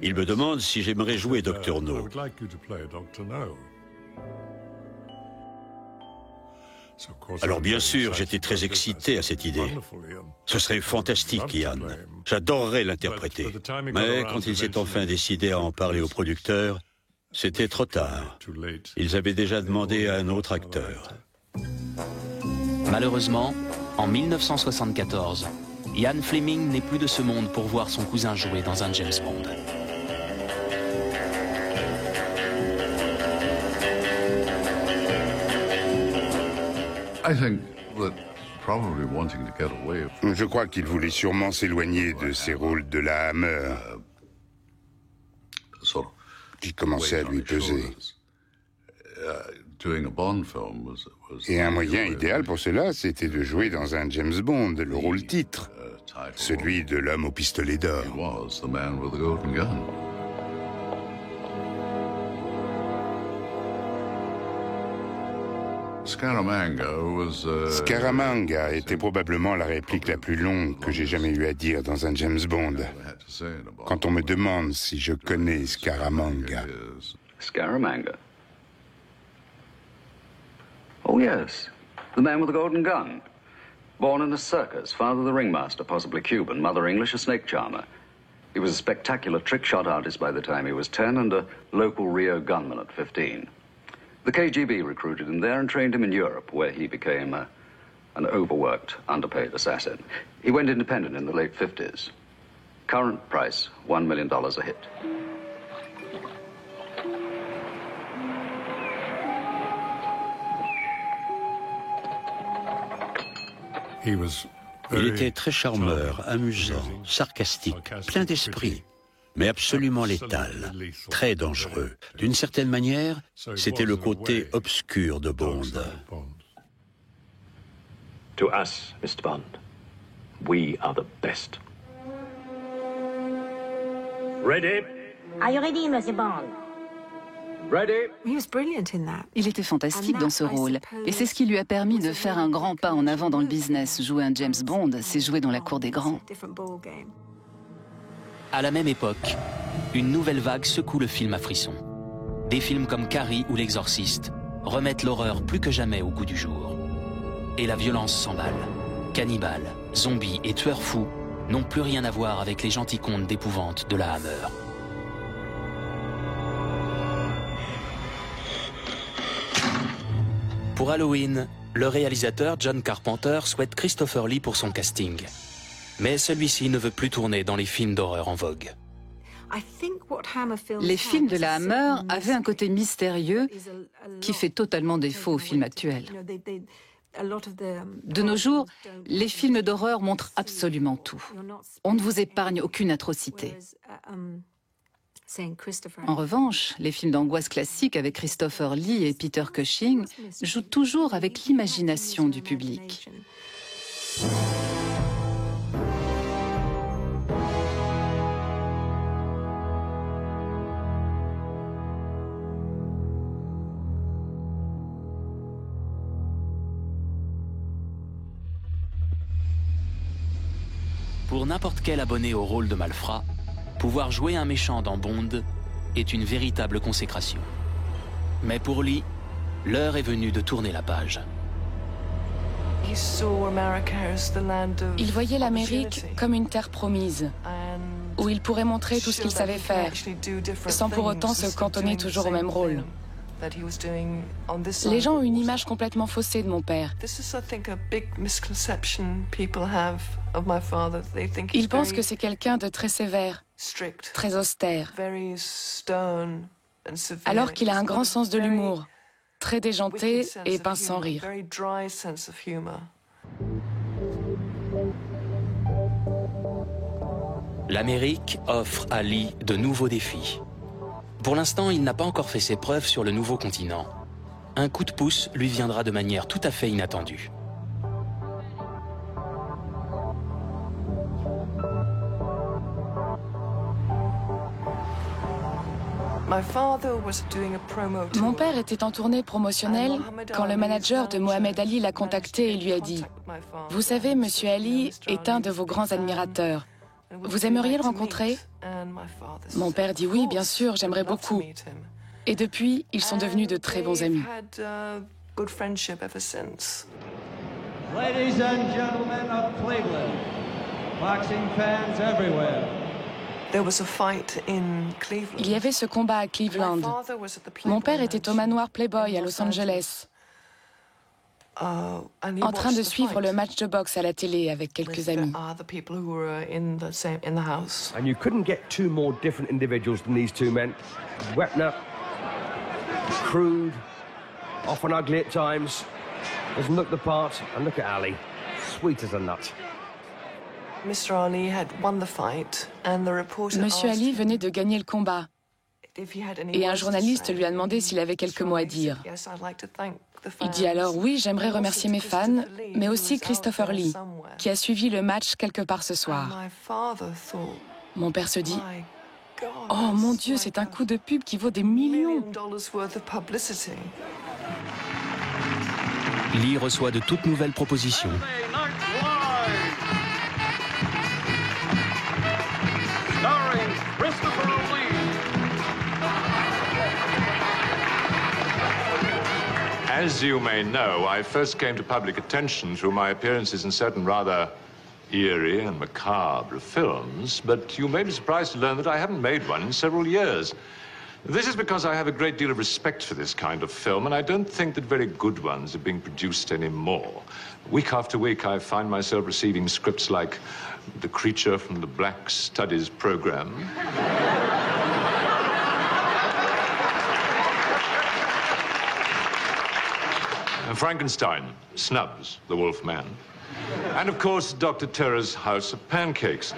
Speaker 2: Il me demande si j'aimerais jouer Dr. No. Alors bien sûr, j'étais très excité à cette idée. Ce serait fantastique, Ian. J'adorerais l'interpréter. Mais quand il s'est enfin décidé à en parler au producteur, c'était trop tard. Ils avaient déjà demandé à un autre acteur.
Speaker 1: Malheureusement, en 1974, Ian Fleming n'est plus de ce monde pour voir son cousin jouer dans un James Bond.
Speaker 6: Je crois qu'il voulait sûrement s'éloigner de ses rôles de la Hammer, qui commençait à lui peser. Et un moyen idéal pour cela, c'était de jouer dans un James Bond, le rôle titre, celui de l'homme au pistolet d'or. Scaramanga était probablement la réplique la plus longue que j'ai jamais eu à dire dans un James Bond. Quand on me demande si je connais Scaramanga.
Speaker 19: Scaramanga? Oh yes, the man with the golden gun. Born in a circus, father the ringmaster, possibly Cuban, mother English, a snake charmer. He was a spectacular trick shot artist by the time he was 10 and a local Rio gunman at 15. The KGB recruited him there and trained him in Europe, where he became an overworked, underpaid assassin. He went independent in the late 50s. Current price, $1 million a hit.
Speaker 2: Il était très charmeur, amusant, sarcastique, plein d'esprit, mais absolument létal, très dangereux. D'une certaine manière, c'était le côté obscur de Bond.
Speaker 4: To us, Mr. Bond, we are the best.
Speaker 11: Ready?
Speaker 5: Are you ready, Mr. Bond?
Speaker 11: Ready?
Speaker 15: Il était fantastique dans ce rôle, et c'est ce qui lui a permis de faire un grand pas en avant dans le business. Jouer un James Bond, c'est jouer dans la cour des grands.
Speaker 1: À la même époque, une nouvelle vague secoue le film à frisson. Des films comme Carrie ou L'Exorciste remettent l'horreur plus que jamais au goût du jour. Et la violence s'emballe. Cannibales, zombies et tueurs fous n'ont plus rien à voir avec les gentils contes d'épouvante de la Hammer. Pour Halloween, le réalisateur John Carpenter souhaite Christopher Lee pour son casting. Mais celui-ci ne veut plus tourner dans les films d'horreur en vogue.
Speaker 15: Les films de la Hammer avaient un côté mystérieux qui fait totalement défaut aux films actuels. De nos jours, les films d'horreur montrent absolument tout. On ne vous épargne aucune atrocité. En revanche, les films d'angoisse classiques avec Christopher Lee et Peter Cushing jouent toujours avec l'imagination du public.
Speaker 1: Pour n'importe quel abonné au rôle de malfrat, pouvoir jouer un méchant dans Bond est une véritable consécration. Mais pour Lee, l'heure est venue de tourner la page.
Speaker 3: Il voyait l'Amérique comme une terre promise, où il pourrait montrer tout ce qu'il savait faire, sans pour autant se cantonner toujours au même rôle. Les gens ont une image complètement faussée de mon père. Ils pensent que c'est quelqu'un de très sévère, très austère, alors qu'il a un grand sens de l'humour, très déjanté et pince sans rire.
Speaker 1: L'Amérique offre à Lee de nouveaux défis. Pour l'instant, il n'a pas encore fait ses preuves sur le nouveau continent. Un coup de pouce lui viendra de manière tout à fait inattendue.
Speaker 3: Mon père était en tournée promotionnelle quand le manager de Mohamed Ali l'a contacté et lui a dit « Vous savez, Monsieur Ali est un de vos grands admirateurs. Vous aimeriez le rencontrer ?» Mon père dit « Oui, bien sûr, j'aimerais beaucoup. » Et depuis, ils sont devenus de très bons amis.
Speaker 18: Ladies and gentlemen of Cleveland, boxing fans everywhere.
Speaker 3: Il y avait ce combat à Cleveland. Mon père était au manoir Playboy à Los Angeles, en train de suivre le match de boxe à la télé avec quelques amis.
Speaker 20: And you couldn't get two more different individuals than these two men. Weapon up, crude, often ugly at times. Doesn't look the part, and look at Ali, sweet as a nut.
Speaker 3: Monsieur Ali venait de gagner le combat et un journaliste lui a demandé s'il avait quelques mots à dire. Il dit alors « Oui, j'aimerais remercier mes fans, mais aussi Christopher Lee, qui a suivi le match quelque part ce soir. » Mon père se dit « Oh mon Dieu, c'est un coup de pub qui vaut des millions !»
Speaker 1: Lee reçoit de toutes nouvelles propositions.
Speaker 8: As you may know, I first came to public attention through my appearances in certain rather eerie and macabre films, but you may be surprised to learn that I haven't made one in several years. This is because I have a great deal of respect for this kind of film, and I don't think that very good ones are being produced anymore. Week after week, I find myself receiving scripts like The Creature from the Black Studies Program. Frankenstein, Snubs, the Wolf Man. And of course, Dr. Terror's House of Pancakes.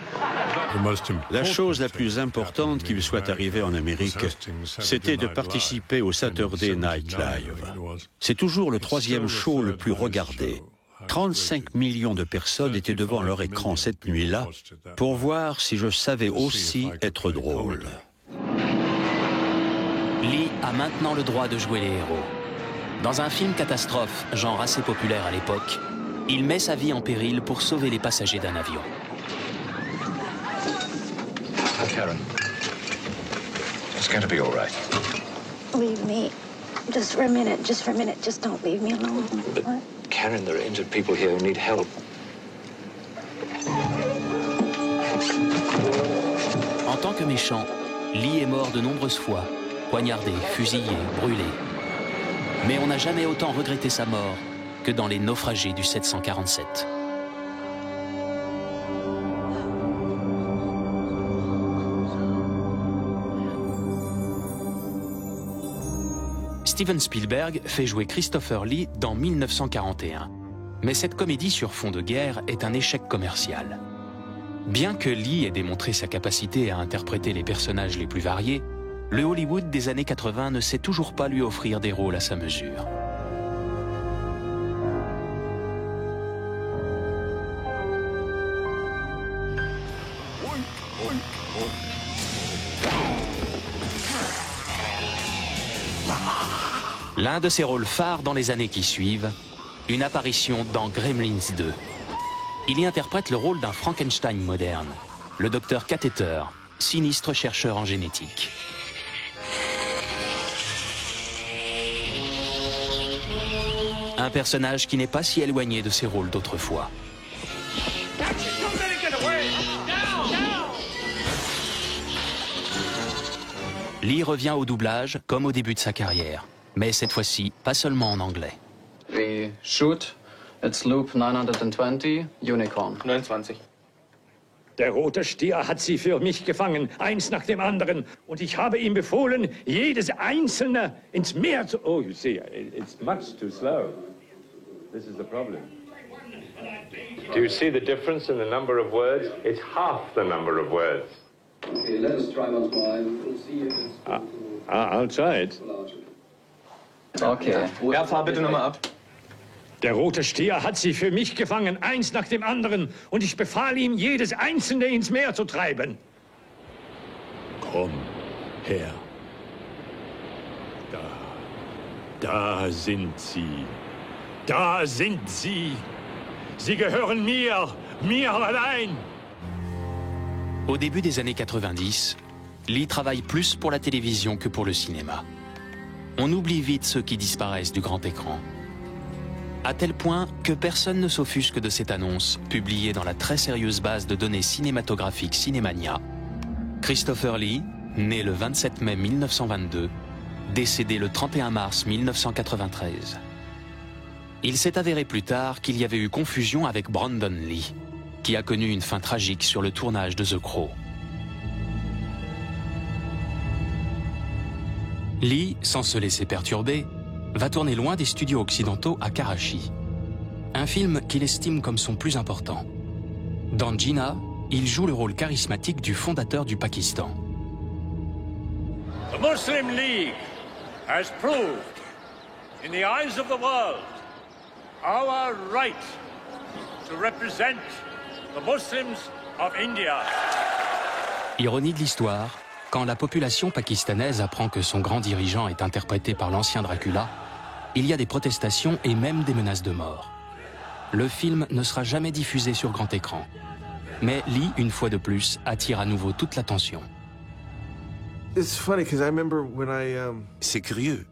Speaker 2: La chose la plus importante qui lui soit arrivée en Amérique, c'était de participer au Saturday Night Live. C'est toujours le troisième show le plus regardé. 35 millions de personnes étaient devant leur écran cette nuit-là pour voir si je savais aussi être drôle.
Speaker 1: Lee a maintenant le droit de jouer les héros. Dans un film catastrophe, genre assez populaire à l'époque, il met sa vie en péril pour sauver les passagers d'un avion.
Speaker 7: Karen, it's going to be all right.
Speaker 21: Leave me. Just for a minute, just don't leave me alone.
Speaker 7: But, Karen, there are injured people here who need help.
Speaker 1: En tant que méchant, Lee est mort de nombreuses fois, poignardé, fusillé, brûlé. Mais on n'a jamais autant regretté sa mort que dans Les Naufragés du 747. Steven Spielberg fait jouer Christopher Lee dans 1941. Mais cette comédie sur fond de guerre est un échec commercial. Bien que Lee ait démontré sa capacité à interpréter les personnages les plus variés, le Hollywood des années 80 ne sait toujours pas lui offrir des rôles à sa mesure. L'un de ses rôles phares dans les années qui suivent, une apparition dans Gremlins 2. Il y interprète le rôle d'un Frankenstein moderne, le docteur Catheter, sinistre chercheur en génétique. Un personnage qui n'est pas si éloigné de ses rôles d'autrefois. Lee revient au doublage comme au début de sa carrière, mais cette fois-ci pas seulement en anglais.
Speaker 9: We shoot, it's loop 920, Unicorn. 29.
Speaker 18: Der rote Stier hat sie für mich gefangen, eins nach dem anderen. Und ich habe ihm befohlen, jedes einzelne ins Meer zu... Oh, you see, it's much too slow. This is the problem.
Speaker 8: Do you see the difference in the number of words? It's half the number of words.
Speaker 9: Okay, let us try once more. We'll see if it's...
Speaker 18: I'll try it.
Speaker 9: Okay. Ja, fahr bitte nochmal ab.
Speaker 18: Der rote Stier hat sie für mich gefangen, eins nach dem anderen. Und ich befahl ihm, jedes einzelne ins Meer zu treiben. Komm her. Da sind sie. Da sind sie. Sie gehören mir allein.
Speaker 1: Au début des années 90, Lee travaille plus pour la télévision que pour le cinéma. On oublie vite ceux qui disparaissent du grand écran. À tel point que personne ne s'offusque de cette annonce, publiée dans la très sérieuse base de données cinématographiques Cinemania. Christopher Lee, né le 27 mai 1922, décédé le 31 mars 1993. Il s'est avéré plus tard qu'il y avait eu confusion avec Brandon Lee, qui a connu une fin tragique sur le tournage de The Crow. Lee, sans se laisser perturber, va tourner loin des studios occidentaux à Karachi. Un film qu'il estime comme son plus important. Dans Jinnah, il joue le rôle charismatique du fondateur du Pakistan.
Speaker 18: The Muslim League has proved, in the eyes of the world, our right to represent the Muslims of India.
Speaker 1: Ironie de l'histoire, quand la population pakistanaise apprend que son grand dirigeant est interprété par l'ancien Dracula, il y a des protestations et même des menaces de mort. Le film ne sera jamais diffusé sur grand écran. Mais Lee, une fois de plus, attire à nouveau toute l'attention.
Speaker 12: C'est curieux.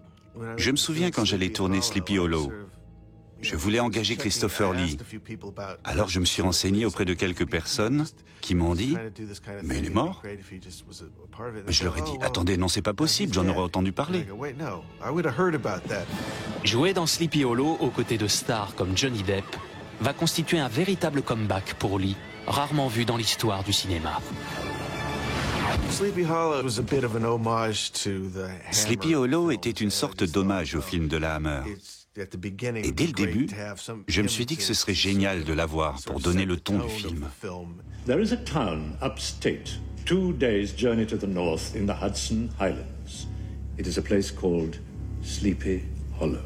Speaker 12: Je me souviens quand j'allais tourner Sleepy Hollow. Je voulais engager Christopher Lee. Alors je me suis renseigné auprès de quelques personnes qui m'ont dit « Mais il est mort ?» Je leur ai dit « Attendez, non, c'est pas possible, j'en aurais entendu parler. »
Speaker 1: Jouer dans Sleepy Hollow aux côtés de stars comme Johnny Depp va constituer un véritable comeback pour Lee, rarement vu dans l'histoire du cinéma.
Speaker 12: Sleepy Hollow était une sorte d'hommage au film de la Hammer. Et dès le début, je me suis dit que ce serait génial de l'avoir pour donner le ton du film.
Speaker 18: There is a town upstate, 2 days' journey to the north in the Hudson Highlands. It is a place called Sleepy Hollow.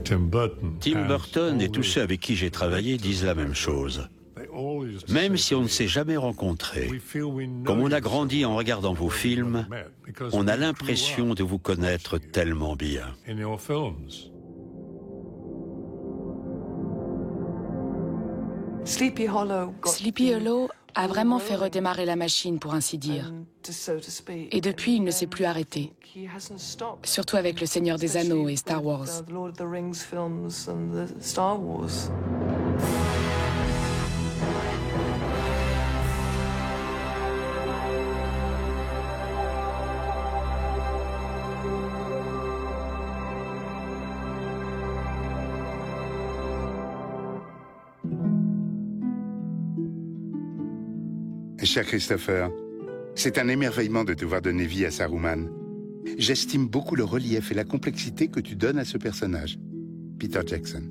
Speaker 2: Tim Burton et tous ceux avec qui j'ai travaillé disent la même chose. Même si on ne s'est jamais rencontrés, comme on a grandi en regardant vos films, on a l'impression de vous connaître tellement bien.
Speaker 3: Sleepy Hollow a vraiment fait redémarrer la machine, pour ainsi dire. Et depuis, il ne s'est plus arrêté. Surtout avec Le Seigneur des Anneaux et Star Wars.
Speaker 6: Cher Christopher, c'est un émerveillement de te voir donner vie à Saruman. J'estime beaucoup le relief et la complexité que tu donnes à ce personnage. Peter Jackson.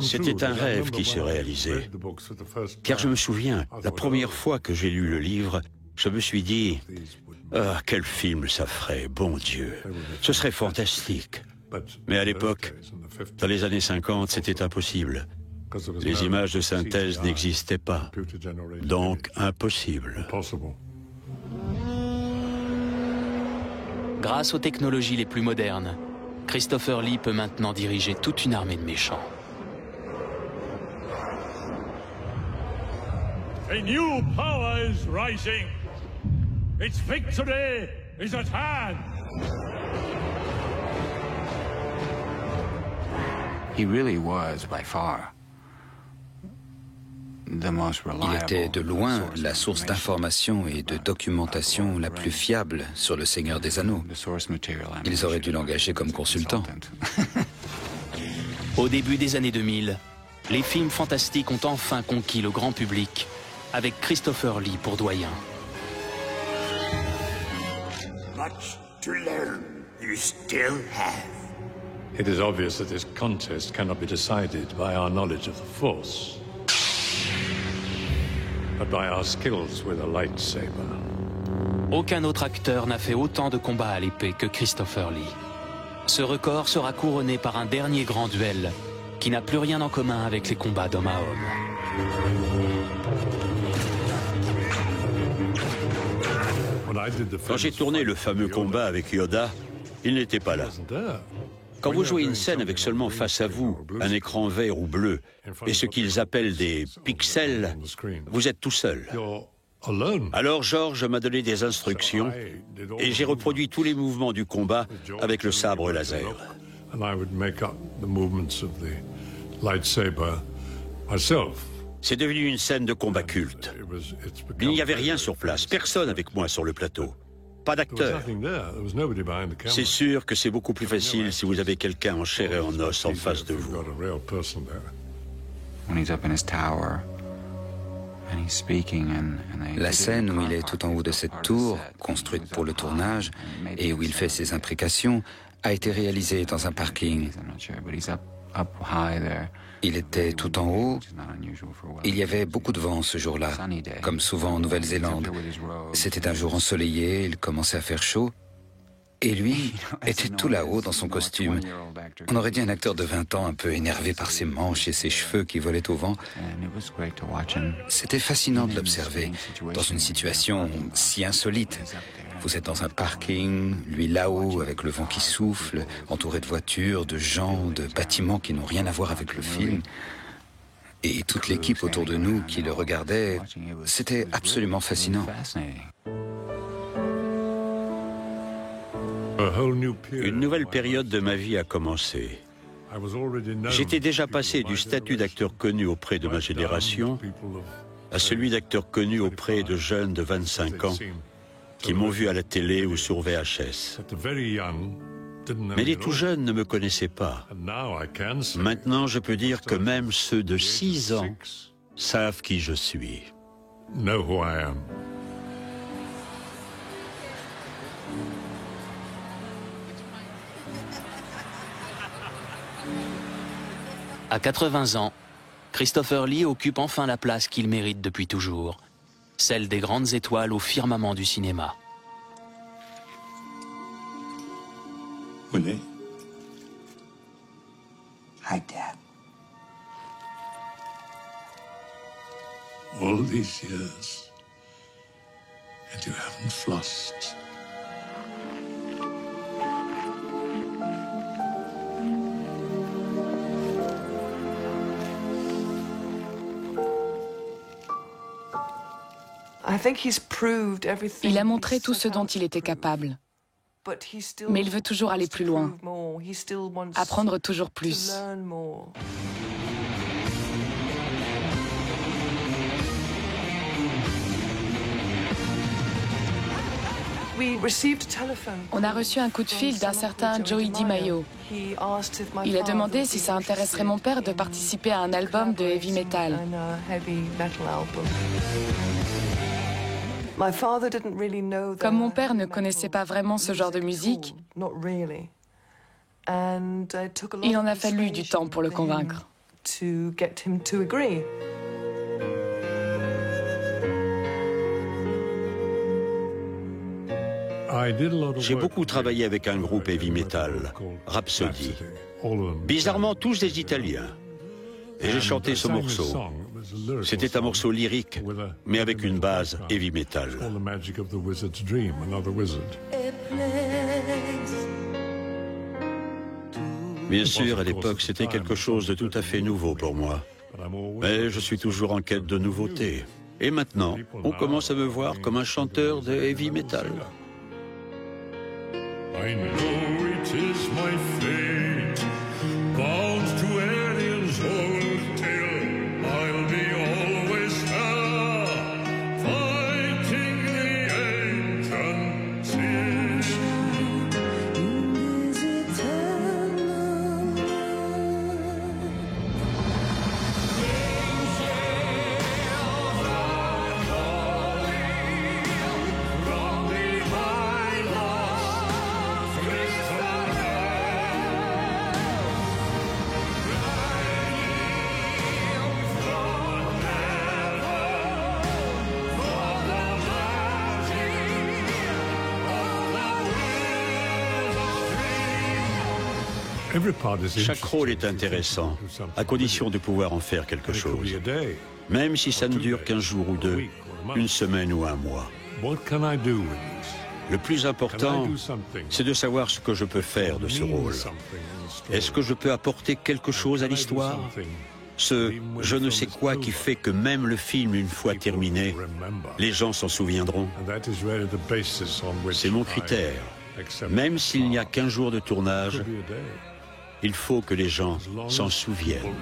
Speaker 2: C'était un rêve qui se réalisait. Car je me souviens, la première fois que j'ai lu le livre, je me suis dit « Ah, quel film ça ferait, bon Dieu! Ce serait fantastique !» Mais à l'époque, dans les années 50, c'était impossible. Les images de synthèse n'existaient pas. Donc, impossible.
Speaker 1: Grâce aux technologies les plus modernes, Christopher Lee peut maintenant diriger toute une armée de méchants.
Speaker 18: A new power is rising. Its victory is at hand.
Speaker 13: He really was by far. Il était de loin la source d'information et de documentation la plus fiable sur le Seigneur des Anneaux. Ils auraient dû l'engager comme consultant.
Speaker 1: Au début des années 2000, les films fantastiques ont enfin conquis le grand public, avec Christopher Lee pour doyen.
Speaker 18: Much to learn you still have. It is obvious that this contest cannot be decided by our knowledge of the Force, but by our skills with a lightsaber.
Speaker 1: Aucun autre acteur n'a fait autant de combats à l'épée que Christopher Lee. Ce record sera couronné par un dernier grand duel qui n'a plus rien en commun avec les combats d'homme à homme.
Speaker 2: Quand j'ai tourné le fameux combat avec Yoda, il n'était pas là. Quand vous jouez une scène avec seulement face à vous un écran vert ou bleu et ce qu'ils appellent des pixels, vous êtes tout seul. Alors George m'a donné des instructions et j'ai reproduit tous les mouvements du combat avec le sabre laser. C'est devenu une scène de combat culte. Il n'y avait rien sur place, personne avec moi sur le plateau. Pas d'acteur. C'est sûr que c'est beaucoup plus facile si vous avez quelqu'un en chair et en os en face de vous.
Speaker 13: La scène où il est tout en haut de cette tour, construite pour le tournage, et où il fait ses imprécations, a été réalisée dans un parking. Il était tout en haut. Il y avait beaucoup de vent ce jour-là, comme souvent en Nouvelle-Zélande. C'était un jour ensoleillé, il commençait à faire chaud. Et lui était tout là-haut dans son costume. On aurait dit un acteur de 20 ans un peu énervé par ses manches et ses cheveux qui volaient au vent. C'était fascinant de l'observer dans une situation si insolite. Vous êtes dans un parking, lui là-haut avec le vent qui souffle, entouré de voitures, de gens, de bâtiments qui n'ont rien à voir avec le film. Et toute l'équipe autour de nous qui le regardait, c'était absolument fascinant.
Speaker 2: Une nouvelle période de ma vie a commencé. J'étais déjà passé du statut d'acteur connu auprès de ma génération à celui d'acteur connu auprès de jeunes de 25 ans qui m'ont vu à la télé ou sur VHS. Mais les tout jeunes ne me connaissaient pas. Maintenant, je peux dire que même ceux de 6 ans savent qui je suis.
Speaker 1: À 80 ans, Christopher Lee occupe enfin la place qu'il mérite depuis toujours, celle des grandes étoiles au firmament du cinéma.
Speaker 18: Willie.
Speaker 14: Hi, Dad.
Speaker 18: All these years, and you haven't flossed.
Speaker 3: Il a montré tout ce dont il était capable. Mais il veut toujours aller plus loin, apprendre toujours plus. On a reçu un coup de fil d'un certain Joey DiMaio. Il a demandé si ça intéresserait mon père de participer à un album de heavy metal. Comme mon père ne connaissait pas vraiment ce genre de musique, il en a fallu du temps pour le convaincre.
Speaker 2: J'ai beaucoup travaillé avec un groupe heavy metal, Rhapsody. Bizarrement, tous des Italiens. Et j'ai chanté ce morceau. C'était un morceau lyrique, mais avec une base heavy metal. Bien sûr, à l'époque, c'était quelque chose de tout à fait nouveau pour moi. Mais je suis toujours en quête de nouveautés. Et maintenant, on commence à me voir comme un chanteur de heavy metal.
Speaker 14: I know it is my fate, bound to aliens old tale. I'll be always there, fighting the ancient sin. In this eternal
Speaker 2: Chaque rôle est intéressant, à condition de pouvoir en faire quelque chose. Même si ça ne dure qu'un jour ou deux, une semaine ou un mois. Le plus important, c'est de savoir ce que je peux faire de ce rôle. Est-ce que je peux apporter quelque chose à l'histoire? Ce je ne sais quoi qui fait que même le film, une fois terminé, les gens s'en souviendront. C'est mon critère. Même s'il n'y a qu'un jour de tournage, il faut que les gens s'en souviennent.